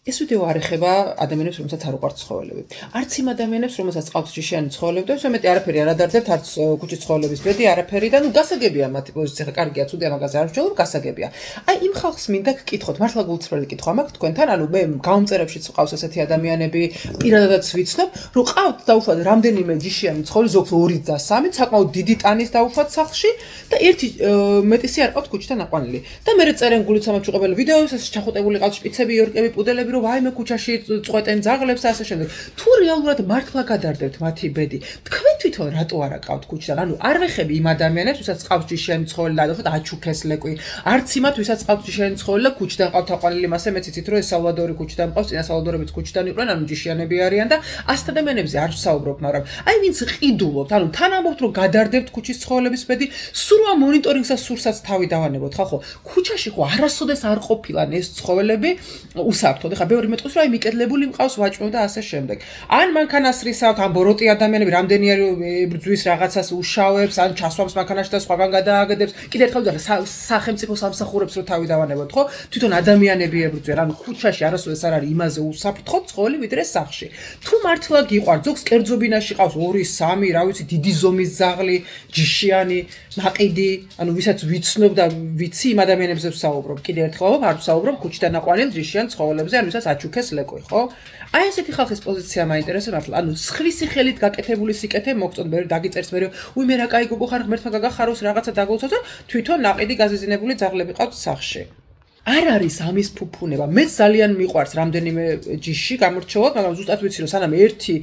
ეს ვიდეო არ ეხება ადამიანებს, რომელსაც არ უყვართ ცხოველები. არც იმ ადამიანებს, რომელსაც ყავს ჯიშიანი ცხოველები და ისე მეტი არაფერი არ ადარდებთ, არც ქუჩის ცხოველების ბედი არაფერი და გასაგებია მათი პოზიცია, ხა კარგია, ცუდია მაგაზე არ ვშევ, გასაგებია. აი იმ ხალხს მინდა გკითხოთ, მართლა გულწრფელი კითხვა მაქვს თქვენთან, ანუ მე გამომწერებშიც ყავს ესეთი ადამიანები, პირადადაც ვიცნობ, რომ ყავთ დაუშვათ რამდენიმე ჯიშიანი ცხოველი, ზოგს 2 და 3, საკმაოდ დიდი ტანის დაუშვათ სახლში და ერთი მეტისი არ ყავთ ქუჩიდან აყვანილი. და მე წერენ გულით სამაჩუყებელი ვიდეოებს, ეს ჩახუტებული ყავთ შპიცები, იორკები, პუდელები, რომ ვაიმე ქუჩაში წყვეტენ ძაღლებს და ასე შემდეგ. თუ რეალურად მართლა გადარდებთ მათი ბედი, თქვენ თვითონ რატო არ აკავთ ქუჩიდან? ანუ არ ვეხები იმ ადამიანებს, ვისაც ყავს ჯიშიანი ცხოველი და დაუშვათ აჩუქეს ლეკვი. არც იმათ, ვისაც ყავს ჯიშიანი ცხოველი და ქუჩიდან ყავთ აყვანილი, მასე მეც იცით, რომ ეს სალვადორი ქუჩიდან ყავს, წინა სალვადორებიც ქუჩიდან იყვნენ, ანუ ჯიშიანები არიან და ასეთ ადამიანებზე არ ვსაუბრობ, მაგრამ აი ვინც ყიდულობთ, ანუ თან ამბობთ, რომ გადარდებთ ქუჩის ცხოველების ბედი, სულ ამ მონიტორინგს და სურსაც თავი დავანებოთ, ხალხო. ქუჩაში ხო არასოდეს არ ყოფილან ეს ცხოველები უსაფრთხოდ. ეხლა ბევრი მეტყვის, რომ აი მიკედლებული მყავს ვაჭმევ და ასე შემდეგ. ან მანქანას რისავთ, ან ბოროტი ადამიანები რამდენი ბრძვის რაღაცას უშავებს, ან ჩასვამს მანქანაში და სხვაგან გადააგდებს. კიდევ ერთხელ ვთქვი, სახელმწიფო სამსახურებს რო თავი დავანებოთ, ხო? თვითონ ადამიანები ებრძვიან, ანუ ქუჩაში არასოდეს არ არის იმაზე უსაფრთხოდ ცხოველი, ვიდრე სახლში. თუ მართლა გიყვართ, ზოგს კერძობინაში ყავს 2-3, რა ვიცი, დიდი ზომის ძაღლი, ჯიშიანი, ნაყიდი, ანუ ვისაც ვიცნობ და ვიცი იმ ადამიანებზე ვსაუბრობ. კიდევ ერთხელ არ ვსაუბრობ ქუჩიდან აყვანილ ჯიშიან ცხოველებზე, ან ვისაც აჩუქეს ლეკვი, ხო? აი ესეთი ხალხის პოზიცია მაინტერესებს მართლა. ანუ სხლისი ხელით გაკეთებული სიკეთე მოგწონთ, მე დაგიწერს მე, უი მე რა კაი გოგო ხარ, ღმერთმა გაგახაროს რაღაცა დაგულოცოთ და თვითონ ნაყიდი გაზიზინებული ძაღლები ყავთ სახლში. არ არის ამის ფუფუნება. მეც ძალიან მიყვარს რამდენიმე ჯიში გამორჩეულად, მაგრამ ზუსტად ვიცი, რომ სანამ ერთი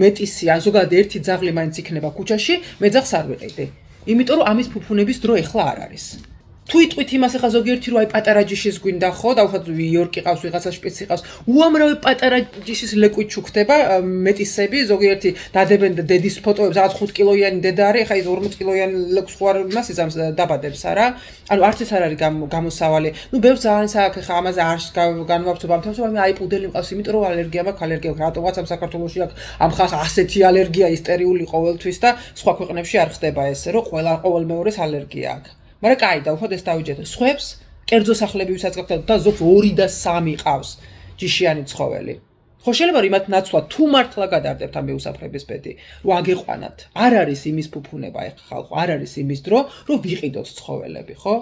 მეტისი, ან ზოგადად ერთი ძაღლი მაინც იქნება ქუჩაში, მე ძაღლს არ ვიყიდი. იმიტომ რომ ამის ფუფუნების დრო ეხლა არ არის. თუ იტყვით იმას ახლა ზოგიერთი რომ აი პატარა ჯიშის გვინდა ხო, დაუშვათ იორკი ყავს, ვიღაცა შპიცი ყავს, უამრავი პატარა ჯიშის ლეკვი ჩუქდება, მეტისები, ზოგიერთი დადებენ დედის ფოტოებს, რაღაც 5 კილოიანი დედა არის, ახლა ის 40 კილოიანი ლეკვს ხო არ იმას იზამს დაბადებს არა? ანუ არც ეს არ არის გამოსავალი. ნუ ბევრს ძალიან საქმე ხა ამაზე არ განვავრცობ ამ თემას, მაგრამ აი პუდელი მყავს, იმიტომ რომ ალერგია მაქვს, ალერგია რატომაც ამ საქართველოში აქვს ამ ხალხს ასეთი ალერგია ისტერიული ყოველთვის და სხვა ქვეყნებში არ ხდება ესე, რომ ყოველ მეორეს ალერგია აქვს. მაგრამ კაი და უხოდ ეს დავიჯერეთ. სხვებს კერძო სახლები ვისაც გაქვთ და ზოგს 2 და 3 ყავს ჯიშიანი ცხოველი. ხო შეიძლება რომ იმათ ნაცვლად თუ მართლა გადარდებთ ამ მეუსაფრების ბედი, რომ აგეყვანათ. არ არის იმის ფუფუნება ეხლა ხალხო, არ არის იმის დრო, რომ ვიყიდოთ ცხოველები, ხო?